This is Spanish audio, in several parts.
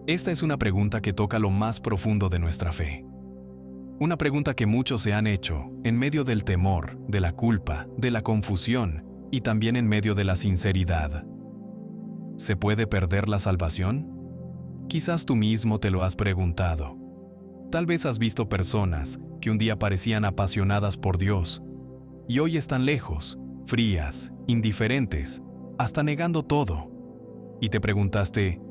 Esta es una pregunta que toca lo más profundo de nuestra fe. Una pregunta que muchos se han hecho en medio del temor, de la culpa, de la confusión y también en medio de la sinceridad. ¿Se puede perder la salvación? Quizás tú mismo te lo has preguntado. Tal vez has visto personas que un día parecían apasionadas por Dios y hoy están lejos, frías, indiferentes, hasta negando todo. Y te preguntaste,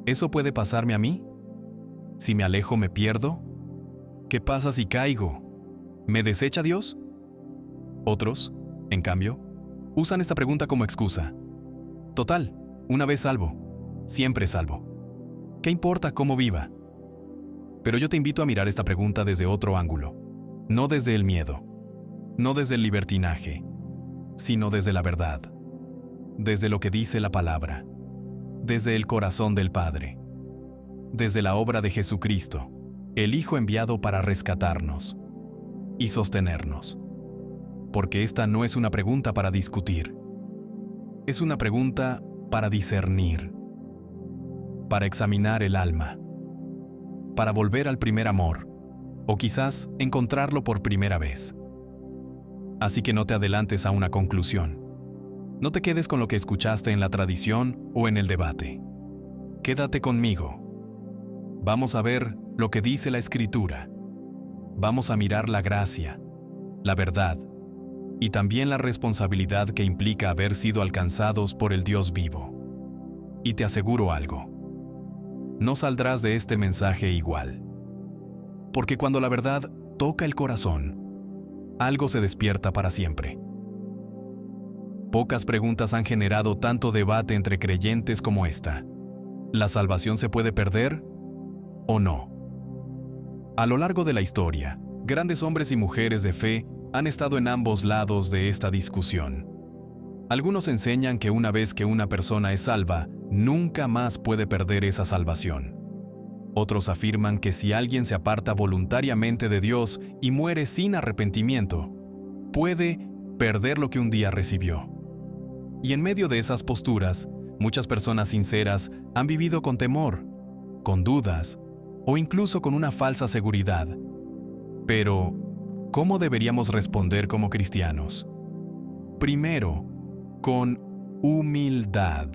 ¿eso puede pasarme a mí? Si me alejo, ¿me pierdo? ¿Qué pasa si caigo? ¿Me desecha Dios? Otros, en cambio, usan esta pregunta como excusa. Total, una vez salvo, siempre salvo. ¿Qué importa cómo viva? Pero yo te invito a mirar esta pregunta desde otro ángulo. No desde el miedo, no desde el libertinaje, sino desde la verdad. Desde lo que dice la palabra. Desde el corazón del Padre. Desde la obra de Jesucristo, el Hijo enviado para rescatarnos y sostenernos. Porque esta no es una pregunta para discutir. Es una pregunta para discernir, para examinar el alma, para volver al primer amor, o quizás encontrarlo por primera vez. Así que no te adelantes a una conclusión. No te quedes con lo que escuchaste en la tradición o en el debate. Quédate conmigo. Vamos a ver lo que dice la Escritura. Vamos a mirar la gracia, la verdad y también la responsabilidad que implica haber sido alcanzados por el Dios vivo. Y te aseguro algo. No saldrás de este mensaje igual. Porque cuando la verdad toca el corazón, algo se despierta para siempre. Pocas preguntas han generado tanto debate entre creyentes como esta. ¿La salvación se puede perder o no? A lo largo de la historia, grandes hombres y mujeres de fe han estado en ambos lados de esta discusión. Algunos enseñan que una vez que una persona es salva, nunca más puede perder esa salvación. Otros afirman que si alguien se aparta voluntariamente de Dios y muere sin arrepentimiento, puede perder lo que un día recibió. Y en medio de esas posturas, muchas personas sinceras han vivido con temor, con dudas o incluso con una falsa seguridad. Pero, ¿cómo deberíamos responder como cristianos? Primero, con humildad.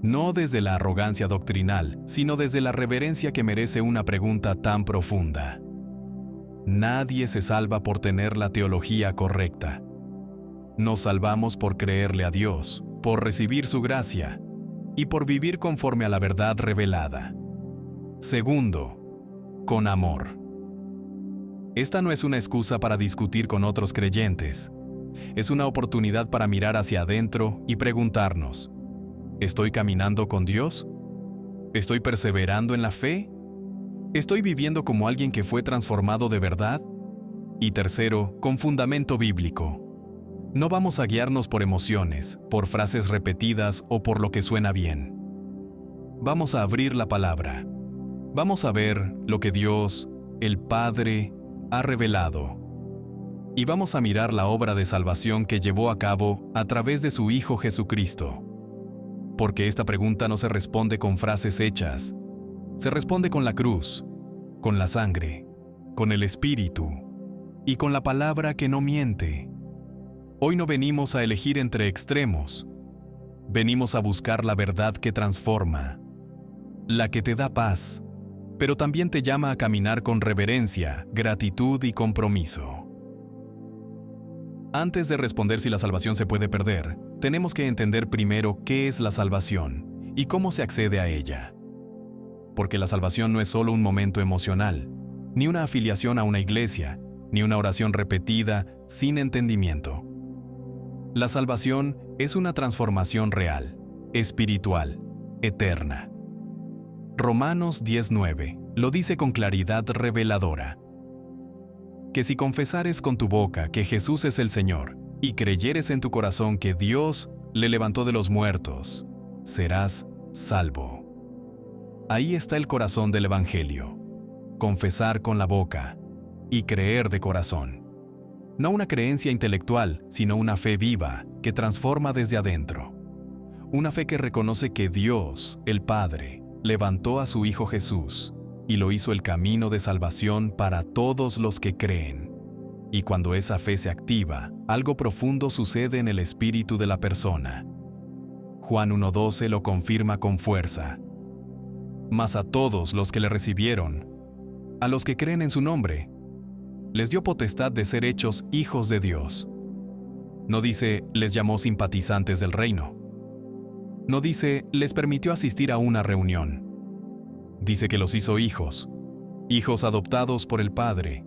No desde la arrogancia doctrinal, sino desde la reverencia que merece una pregunta tan profunda. Nadie se salva por tener la teología correcta. Nos salvamos por creerle a Dios, por recibir su gracia y por vivir conforme a la verdad revelada. Segundo, con amor. Esta no es una excusa para discutir con otros creyentes. Es una oportunidad para mirar hacia adentro y preguntarnos, ¿estoy caminando con Dios? ¿Estoy perseverando en la fe? ¿Estoy viviendo como alguien que fue transformado de verdad? Y tercero, con fundamento bíblico. No vamos a guiarnos por emociones, por frases repetidas o por lo que suena bien. Vamos a abrir la palabra. Vamos a ver lo que Dios, el Padre, ha revelado. Y vamos a mirar la obra de salvación que llevó a cabo a través de su Hijo Jesucristo. Porque esta pregunta no se responde con frases hechas. Se responde con la cruz, con la sangre, con el Espíritu y con la palabra que no miente. Hoy no venimos a elegir entre extremos. Venimos a buscar la verdad que transforma, la que te da paz, pero también te llama a caminar con reverencia, gratitud y compromiso. Antes de responder si la salvación se puede perder, tenemos que entender primero qué es la salvación y cómo se accede a ella. Porque la salvación no es solo un momento emocional, ni una afiliación a una iglesia, ni una oración repetida sin entendimiento. La salvación es una transformación real, espiritual, eterna. Romanos 10:9 lo dice con claridad reveladora. Que si confesares con tu boca que Jesús es el Señor y creyeres en tu corazón que Dios le levantó de los muertos, serás salvo. Ahí está el corazón del Evangelio. Confesar con la boca y creer de corazón. No una creencia intelectual, sino una fe viva que transforma desde adentro. Una fe que reconoce que Dios, el Padre, levantó a su Hijo Jesús y lo hizo el camino de salvación para todos los que creen. Y cuando esa fe se activa, algo profundo sucede en el espíritu de la persona. Juan 1:12 lo confirma con fuerza. Mas a todos los que le recibieron, a los que creen en su nombre, les dio potestad de ser hechos hijos de Dios. No dice, les llamó simpatizantes del reino. No dice, les permitió asistir a una reunión. Dice que los hizo hijos, hijos adoptados por el Padre,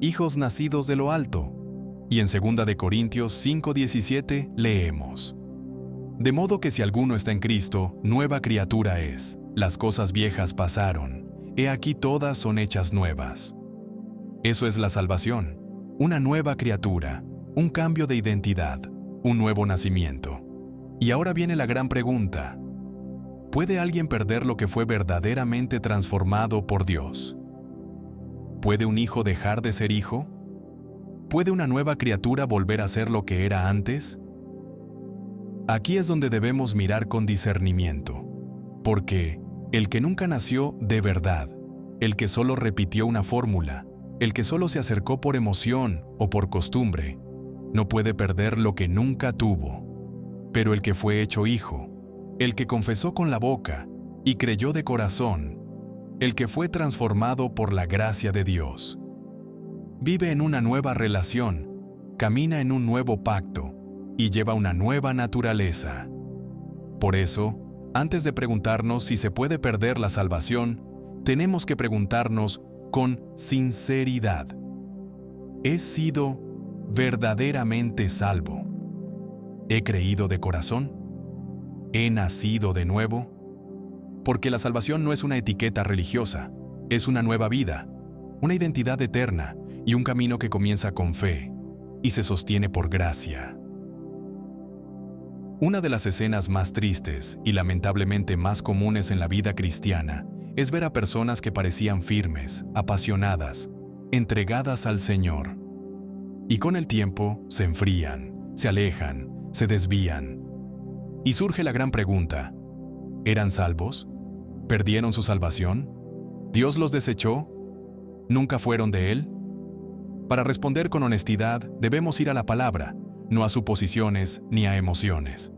hijos nacidos de lo alto. Y en 2 de Corintios 5:17 leemos: de modo que si alguno está en Cristo, nueva criatura es. Las cosas viejas pasaron, he aquí todas son hechas nuevas. Eso es la salvación, una nueva criatura, un cambio de identidad, un nuevo nacimiento. Y ahora viene la gran pregunta: ¿puede alguien perder lo que fue verdaderamente transformado por Dios? ¿Puede un hijo dejar de ser hijo? ¿Puede una nueva criatura volver a ser lo que era antes? Aquí es donde debemos mirar con discernimiento, porque el que nunca nació de verdad, el que solo repitió una fórmula, el que solo se acercó por emoción o por costumbre, no puede perder lo que nunca tuvo. Pero el que fue hecho hijo, el que confesó con la boca y creyó de corazón, el que fue transformado por la gracia de Dios, vive en una nueva relación, camina en un nuevo pacto y lleva una nueva naturaleza. Por eso, antes de preguntarnos si se puede perder la salvación, tenemos que preguntarnos con sinceridad: ¿he sido verdaderamente salvo? ¿He creído de corazón? ¿He nacido de nuevo? Porque la salvación no es una etiqueta religiosa, es una nueva vida, una identidad eterna y un camino que comienza con fe y se sostiene por gracia. Una de las escenas más tristes y lamentablemente más comunes en la vida cristiana es ver a personas que parecían firmes, apasionadas, entregadas al Señor. Y con el tiempo se enfrían, se alejan, se desvían. Y surge la gran pregunta: ¿eran salvos? ¿Perdieron su salvación? ¿Dios los desechó? ¿Nunca fueron de Él? Para responder con honestidad, debemos ir a la palabra, no a suposiciones ni a emociones.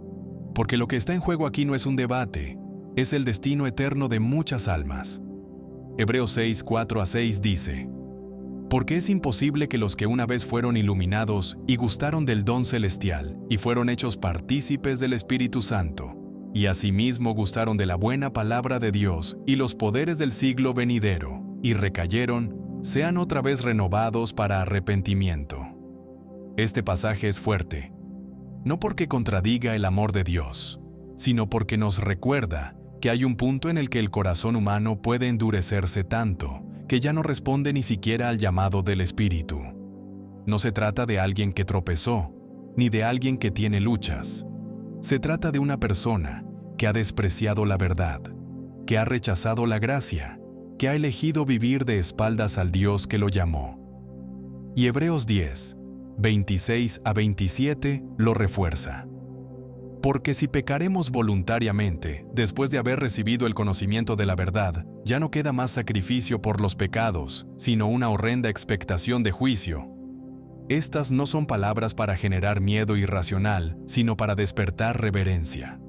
Porque lo que está en juego aquí no es un debate, es el destino eterno de muchas almas. Hebreos 6, 4-6 dice: porque es imposible que los que una vez fueron iluminados y gustaron del don celestial y fueron hechos partícipes del Espíritu Santo, y asimismo gustaron de la buena palabra de Dios y los poderes del siglo venidero, y recayeron, sean otra vez renovados para arrepentimiento. Este pasaje es fuerte, no porque contradiga el amor de Dios, sino porque nos recuerda que hay un punto en el que el corazón humano puede endurecerse tanto que ya no responde ni siquiera al llamado del Espíritu. No se trata de alguien que tropezó, ni de alguien que tiene luchas. Se trata de una persona que ha despreciado la verdad, que ha rechazado la gracia, que ha elegido vivir de espaldas al Dios que lo llamó. Y Hebreos 10, 26-27 lo refuerza. Porque si pecaremos voluntariamente, después de haber recibido el conocimiento de la verdad, ya no queda más sacrificio por los pecados, sino una horrenda expectación de juicio. Estas no son palabras para generar miedo irracional, sino para despertar reverencia.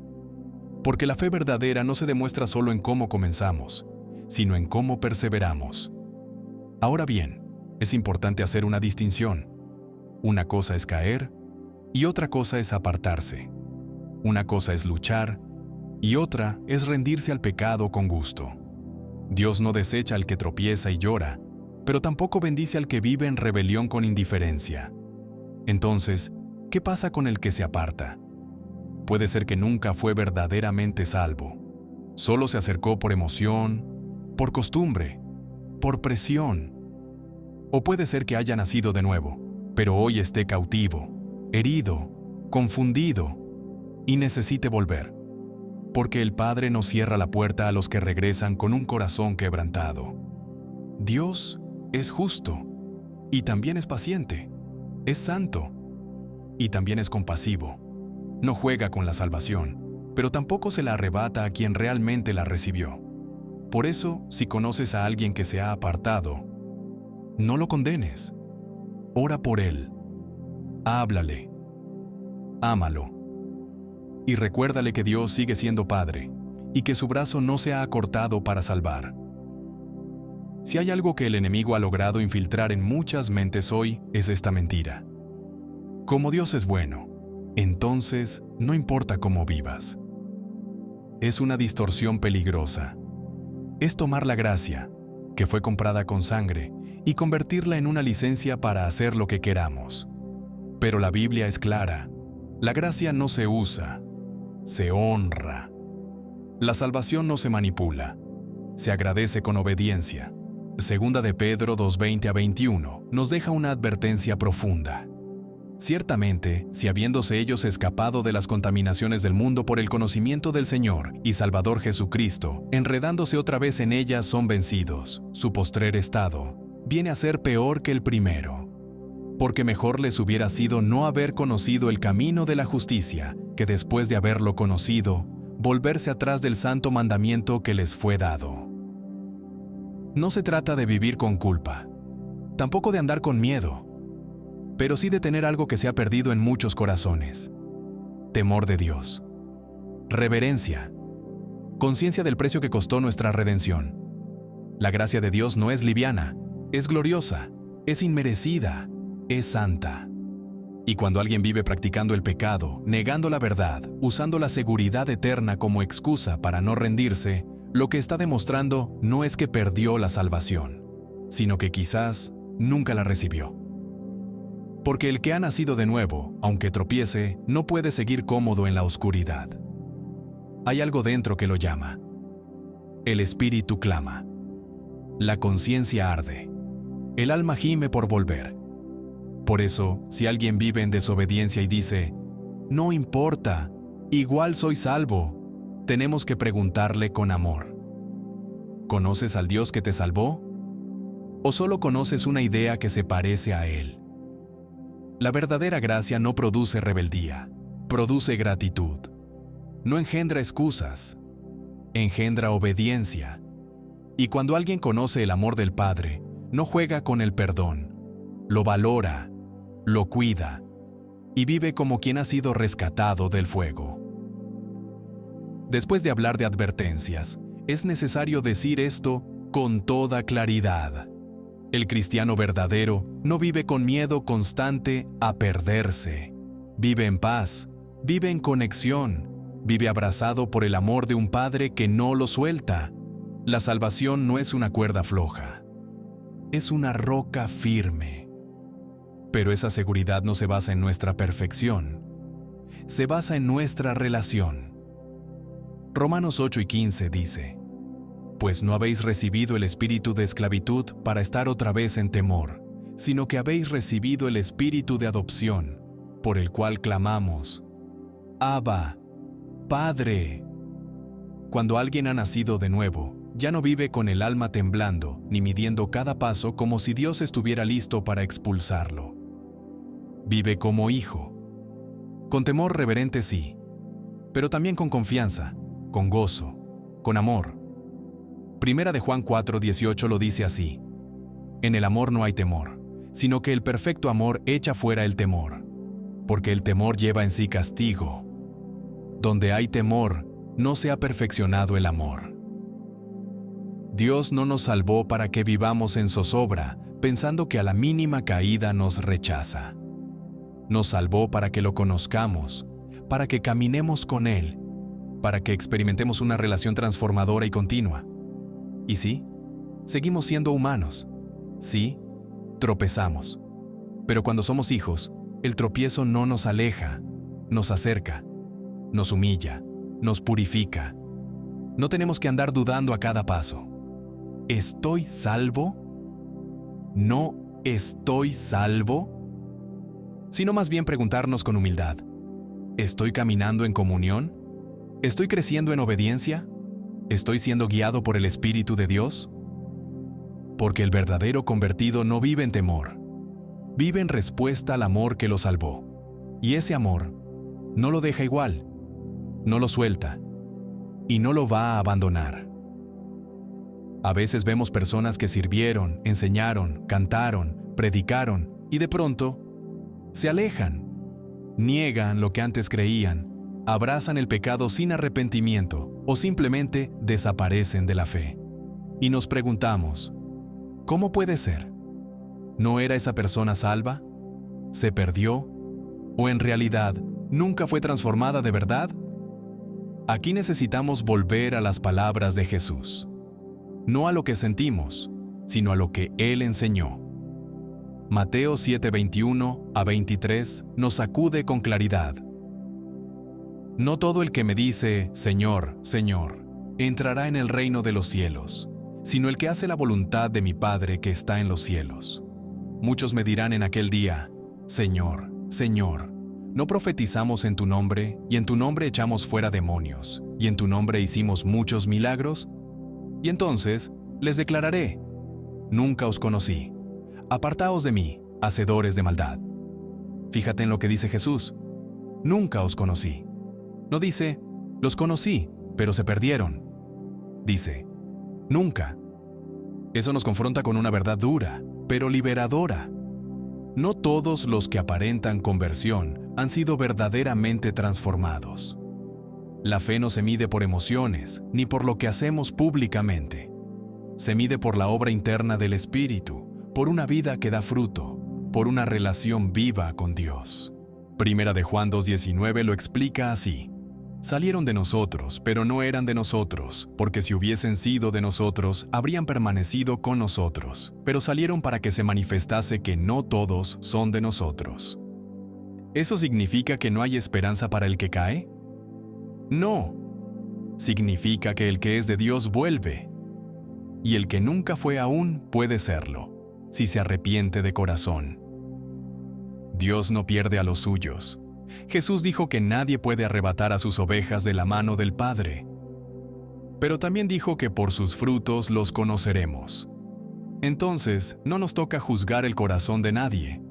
Porque la fe verdadera no se demuestra solo en cómo comenzamos, sino en cómo perseveramos. Ahora bien, es importante hacer una distinción. Una cosa es caer y otra cosa es apartarse. Una cosa es luchar y otra es rendirse al pecado con gusto. Dios no desecha al que tropieza y llora, pero tampoco bendice al que vive en rebelión con indiferencia. Entonces, ¿qué pasa con el que se aparta? Puede ser que nunca fue verdaderamente salvo. Solo se acercó por emoción, por costumbre, por presión. O puede ser que haya nacido de nuevo, pero hoy esté cautivo, herido, confundido, y necesite volver, porque el Padre no cierra la puerta a los que regresan con un corazón quebrantado. Dios es justo, y también es paciente, es santo, y también es compasivo. No juega con la salvación, pero tampoco se la arrebata a quien realmente la recibió. Por eso, si conoces a alguien que se ha apartado, no lo condenes. Ora por él. Háblale. Ámalo. Y recuérdale que Dios sigue siendo Padre y que su brazo no se ha acortado para salvar. Si hay algo que el enemigo ha logrado infiltrar en muchas mentes hoy, es esta mentira. Como Dios es bueno, entonces no importa cómo vivas. Es una distorsión peligrosa. Es tomar la gracia, que fue comprada con sangre, y convertirla en una licencia para hacer lo que queramos. Pero la Biblia es clara. La gracia no se usa, se honra. La salvación no se manipula, se agradece con obediencia. Segunda de Pedro 2:20-21 nos deja una advertencia profunda. Ciertamente, si habiéndose ellos escapado de las contaminaciones del mundo por el conocimiento del Señor y Salvador Jesucristo, enredándose otra vez en ellas son vencidos, su postrer estado viene a ser peor que el primero. Porque mejor les hubiera sido no haber conocido el camino de la justicia, que después de haberlo conocido, volverse atrás del santo mandamiento que les fue dado. No se trata de vivir con culpa, tampoco de andar con miedo, pero sí de tener algo que se ha perdido en muchos corazones: temor de Dios, reverencia, conciencia del precio que costó nuestra redención. La gracia de Dios no es liviana, es gloriosa, es inmerecida, es santa. Y cuando alguien vive practicando el pecado, negando la verdad, usando la seguridad eterna como excusa para no rendirse, lo que está demostrando no es que perdió la salvación, sino que quizás nunca la recibió. Porque el que ha nacido de nuevo, aunque tropiece, no puede seguir cómodo en la oscuridad. Hay algo dentro que lo llama. El espíritu clama. La conciencia arde. El alma gime por volver. Por eso, si alguien vive en desobediencia y dice, «No importa, igual soy salvo», tenemos que preguntarle con amor, ¿conoces al Dios que te salvó? ¿O solo conoces una idea que se parece a Él? La verdadera gracia no produce rebeldía, produce gratitud. No engendra excusas, engendra obediencia. Y cuando alguien conoce el amor del Padre, no juega con el perdón, lo valora, lo cuida y vive como quien ha sido rescatado del fuego. Después de hablar de advertencias, es necesario decir esto con toda claridad. El cristiano verdadero no vive con miedo constante a perderse. Vive en paz, vive en conexión, vive abrazado por el amor de un Padre que no lo suelta. La salvación no es una cuerda floja, es una roca firme. Pero esa seguridad no se basa en nuestra perfección, se basa en nuestra relación. Romanos 8:15 dice, «Pues no habéis recibido el espíritu de esclavitud para estar otra vez en temor, sino que habéis recibido el espíritu de adopción, por el cual clamamos, Abba, Padre». Cuando alguien ha nacido de nuevo, ya no vive con el alma temblando ni midiendo cada paso como si Dios estuviera listo para expulsarlo. Vive como hijo. Con temor reverente sí, pero también con confianza, con gozo, con amor. Primera de Juan 4:18 lo dice así: «En el amor no hay temor, sino que el perfecto amor echa fuera el temor, porque el temor lleva en sí castigo. Donde hay temor, no se ha perfeccionado el amor». Dios no nos salvó para que vivamos en zozobra, pensando que a la mínima caída nos rechaza. Nos salvó para que lo conozcamos, para que caminemos con Él, para que experimentemos una relación transformadora y continua. Y sí, seguimos siendo humanos. Sí, tropezamos. Pero cuando somos hijos, el tropiezo no nos aleja, nos acerca, nos humilla, nos purifica. No tenemos que andar dudando a cada paso. ¿Estoy salvo? ¿No estoy salvo? Sino más bien preguntarnos con humildad, ¿estoy caminando en comunión? ¿Estoy creciendo en obediencia? ¿Estoy siendo guiado por el Espíritu de Dios? Porque el verdadero convertido no vive en temor, vive en respuesta al amor que lo salvó. Y ese amor no lo deja igual, no lo suelta y no lo va a abandonar. A veces vemos personas que sirvieron, enseñaron, cantaron, predicaron y de pronto se alejan, niegan lo que antes creían, abrazan el pecado sin arrepentimiento o simplemente desaparecen de la fe. Y nos preguntamos, ¿cómo puede ser? ¿No era esa persona salva? ¿Se perdió? ¿O en realidad nunca fue transformada de verdad? Aquí necesitamos volver a las palabras de Jesús. No a lo que sentimos, sino a lo que Él enseñó. Mateo 7:21 a 23 nos sacude con claridad. No todo el que me dice, Señor, Señor, entrará en el reino de los cielos, sino el que hace la voluntad de mi Padre que está en los cielos. Muchos me dirán en aquel día, Señor, Señor, ¿no profetizamos en tu nombre, y en tu nombre echamos fuera demonios, y en tu nombre hicimos muchos milagros? Y entonces les declararé, nunca os conocí. Apartaos de mí, hacedores de maldad. Fíjate en lo que dice Jesús. Nunca os conocí. No dice, los conocí, pero se perdieron. Dice, nunca. Eso nos confronta con una verdad dura, pero liberadora. No todos los que aparentan conversión han sido verdaderamente transformados. La fe no se mide por emociones, ni por lo que hacemos públicamente. Se mide por la obra interna del Espíritu, por una vida que da fruto, por una relación viva con Dios. Primera de Juan 2:19 lo explica así. Salieron de nosotros, pero no eran de nosotros, porque si hubiesen sido de nosotros, habrían permanecido con nosotros. Pero salieron para que se manifestase que no todos son de nosotros. ¿Eso significa que no hay esperanza para el que cae? No. Significa que el que es de Dios vuelve. Y el que nunca fue aún puede serlo, si se arrepiente de corazón. Dios no pierde a los suyos. Jesús dijo que nadie puede arrebatar a sus ovejas de la mano del Padre. Pero también dijo que por sus frutos los conoceremos. Entonces, no nos toca juzgar el corazón de nadie,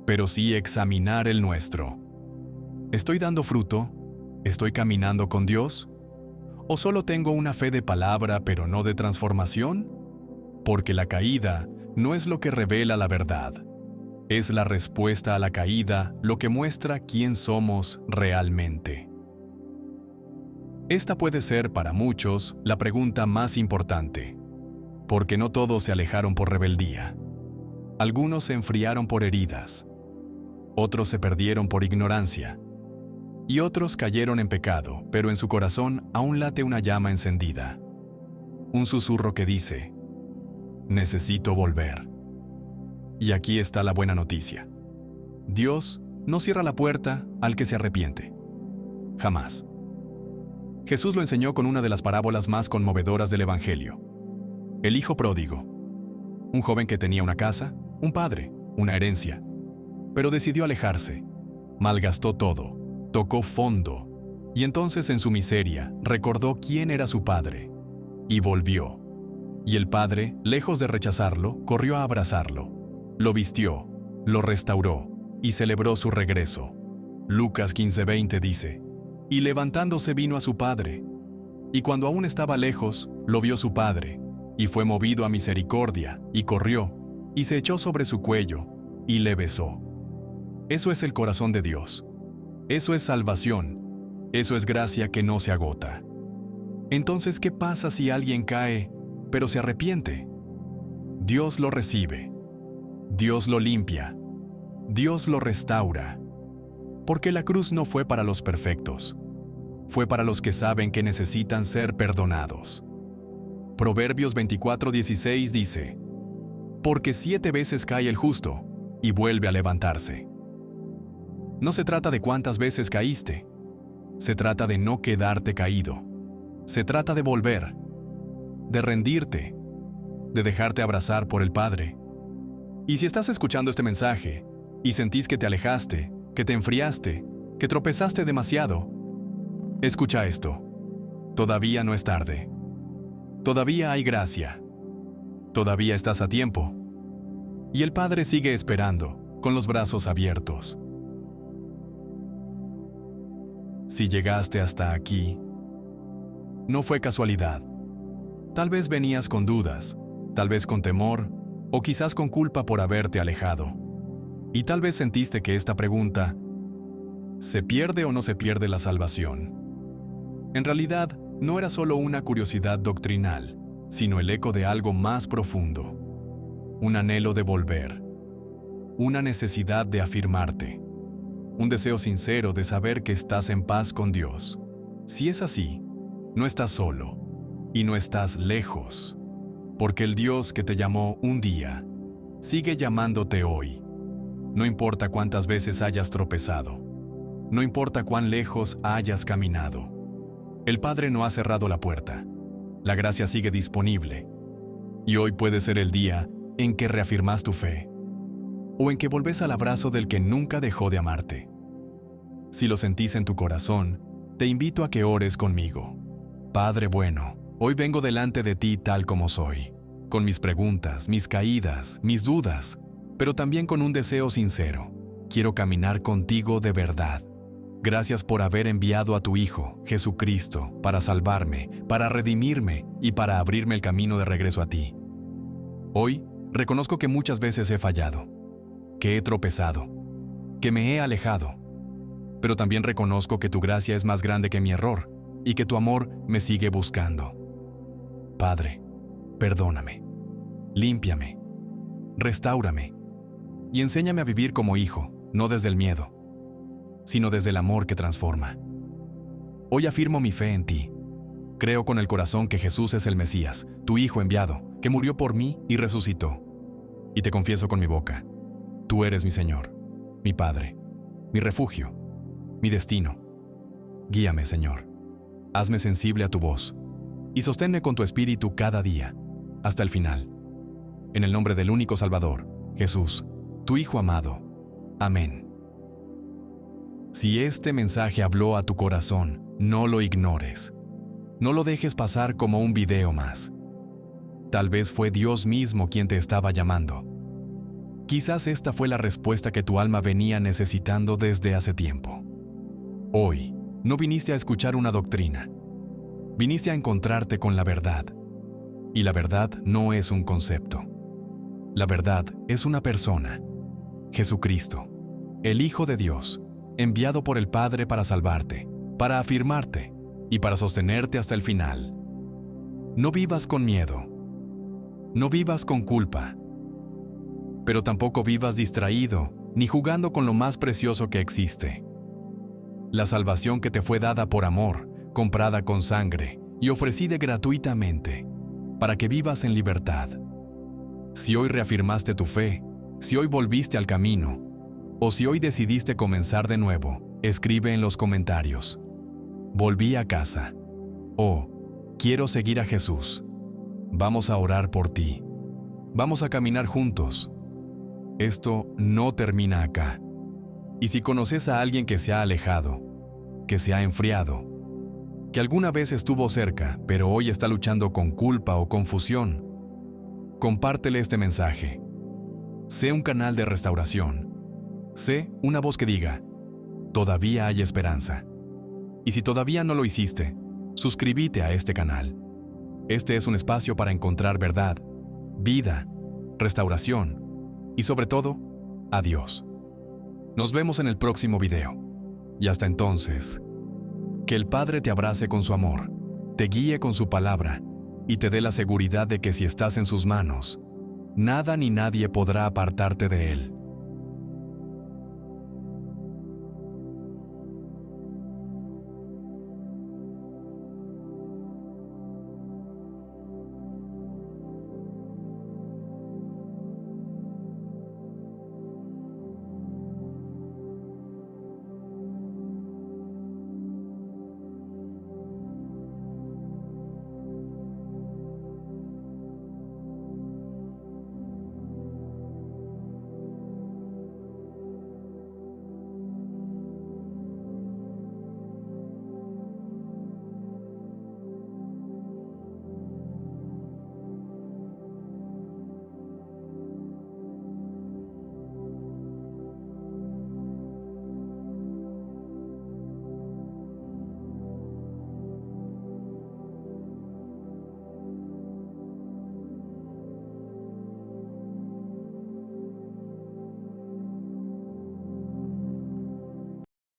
pero sí examinar el nuestro. ¿Estoy dando fruto? ¿Estoy caminando con Dios? ¿O solo tengo una fe de palabra pero no de transformación? Porque la caída no es lo que revela la verdad. Es la respuesta a la caída lo que muestra quién somos realmente. Esta puede ser para muchos la pregunta más importante, porque no todos se alejaron por rebeldía. Algunos se enfriaron por heridas, otros se perdieron por ignorancia, y otros cayeron en pecado, pero en su corazón aún late una llama encendida. Un susurro que dice, necesito volver. Y aquí está la buena noticia. Dios no cierra la puerta al que se arrepiente. Jamás. Jesús lo enseñó con una de las parábolas más conmovedoras del Evangelio. El hijo pródigo. Un joven que tenía una casa, un padre, una herencia, pero decidió alejarse. Malgastó todo, tocó fondo, y entonces en su miseria recordó quién era su padre, y volvió. Y el padre, lejos de rechazarlo, corrió a abrazarlo. Lo vistió, lo restauró y celebró su regreso. Lucas 15:20 dice, y levantándose vino a su padre. Y cuando aún estaba lejos, lo vio su padre, y fue movido a misericordia, y corrió, y se echó sobre su cuello, y le besó. Eso es el corazón de Dios. Eso es salvación. Eso es gracia que no se agota. Entonces, ¿qué pasa si alguien cae, pero se arrepiente? Dios lo recibe. Dios lo limpia. Dios lo restaura. Porque la cruz no fue para los perfectos. Fue para los que saben que necesitan ser perdonados. Proverbios 24:16 dice, porque 7 veces cae el justo y vuelve a levantarse. No se trata de cuántas veces caíste. Se trata de no quedarte caído. Se trata de volver, de rendirte, de dejarte abrazar por el Padre. Y si estás escuchando este mensaje y sentís que te alejaste, que te enfriaste, que tropezaste demasiado, escucha esto. Todavía no es tarde. Todavía hay gracia. Todavía estás a tiempo. Y el Padre sigue esperando, con los brazos abiertos. Si llegaste hasta aquí, no fue casualidad. Tal vez venías con dudas, tal vez con temor, o quizás con culpa por haberte alejado. Y tal vez sentiste que esta pregunta, ¿se pierde o no se pierde la salvación? En realidad, no era solo una curiosidad doctrinal, sino el eco de algo más profundo. Un anhelo de volver, una necesidad de afirmarte, un deseo sincero de saber que estás en paz con Dios. Si es así, no estás solo y no estás lejos, porque el Dios que te llamó un día sigue llamándote hoy. No importa cuántas veces hayas tropezado, no importa cuán lejos hayas caminado. El Padre no ha cerrado la puerta. La gracia sigue disponible. Y hoy puede ser el día en que reafirmas tu fe, o en que volvés al abrazo del que nunca dejó de amarte. Si lo sentís en tu corazón, te invito a que ores conmigo. Padre bueno, hoy vengo delante de ti tal como soy, con mis preguntas, mis caídas, mis dudas, pero también con un deseo sincero. Quiero caminar contigo de verdad. Gracias por haber enviado a tu Hijo, Jesucristo, para salvarme, para redimirme y para abrirme el camino de regreso a ti. Hoy, reconozco que muchas veces he fallado, que he tropezado, que me he alejado, pero también reconozco que tu gracia es más grande que mi error y que tu amor me sigue buscando. Padre, perdóname, límpiame, restáurame y enséñame a vivir como hijo, no desde el miedo, sino desde el amor que transforma. Hoy afirmo mi fe en ti. Creo con el corazón que Jesús es el Mesías, tu Hijo enviado, que murió por mí y resucitó. Y te confieso con mi boca, tú eres mi Señor, mi Padre, mi refugio, mi destino. Guíame, Señor. Hazme sensible a tu voz y sosténme con tu espíritu cada día, hasta el final. En el nombre del único Salvador, Jesús, tu Hijo amado. Amén. Si este mensaje habló a tu corazón, no lo ignores. No lo dejes pasar como un video más. Tal vez fue Dios mismo quien te estaba llamando. Quizás esta fue la respuesta que tu alma venía necesitando desde hace tiempo. Hoy, no viniste a escuchar una doctrina. Viniste a encontrarte con la verdad. Y la verdad no es un concepto. La verdad es una persona. Jesucristo, el Hijo de Dios, enviado por el Padre para salvarte, para afirmarte y para sostenerte hasta el final. No vivas con miedo. No vivas con culpa. Pero tampoco vivas distraído ni jugando con lo más precioso que existe. La salvación que te fue dada por amor, comprada con sangre y ofrecida gratuitamente, para que vivas en libertad. Si hoy reafirmaste tu fe, si hoy volviste al camino, o si hoy decidiste comenzar de nuevo, escribe en los comentarios: volví a casa. O quiero seguir a Jesús. Vamos a orar por ti. Vamos a caminar juntos. Esto no termina acá. Y si conoces a alguien que se ha alejado, que se ha enfriado, que alguna vez estuvo cerca, pero hoy está luchando con culpa o confusión, compártele este mensaje. Sé un canal de restauración. Sé una voz que diga: todavía hay esperanza. Y si todavía no lo hiciste, suscríbete a este canal. Este es un espacio para encontrar verdad, vida, restauración y sobre todo, a Dios. Nos vemos en el próximo video. Y hasta entonces, que el Padre te abrace con su amor, te guíe con su palabra y te dé la seguridad de que si estás en sus manos, nada ni nadie podrá apartarte de Él.